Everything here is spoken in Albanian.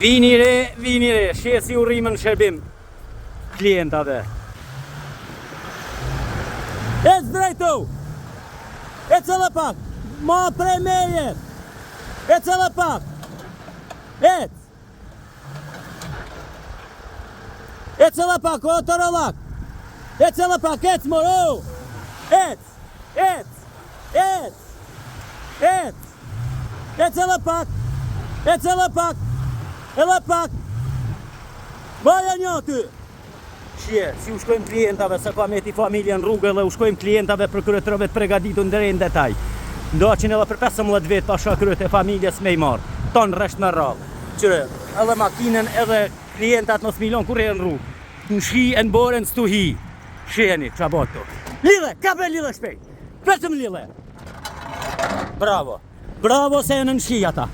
Vini re, shesi urrimën shërbim klientave. Ec drejtu! Ec edhe pak! Ma prej meje! Ec edhe pak! Ec! Ec edhe pak, o të rëllak! Ec edhe pak, ec moro! Ec! Ec! Ec! Ec! Ec edhe pak! Ec edhe pak! Edhe pak! Baja një ty! Shje, si u shkojmë klientave, se ka me ti familje në rrugë dhe u shkojmë klientave për kryetërove të pregaditur në në detaj. Ndoqin edhe për 15 vetë pasha kryet e familjes me i marë. Tonë resht me rrallë. Qëre, edhe makinen edhe klientat në smilon kur e në rrugë. Në shi e në borën s'tu hi. Shjeni, qa boto. Lidhe, kape lidhe shpejt. Petëm lidhe. Bravo. Bravo se e në në shi ata.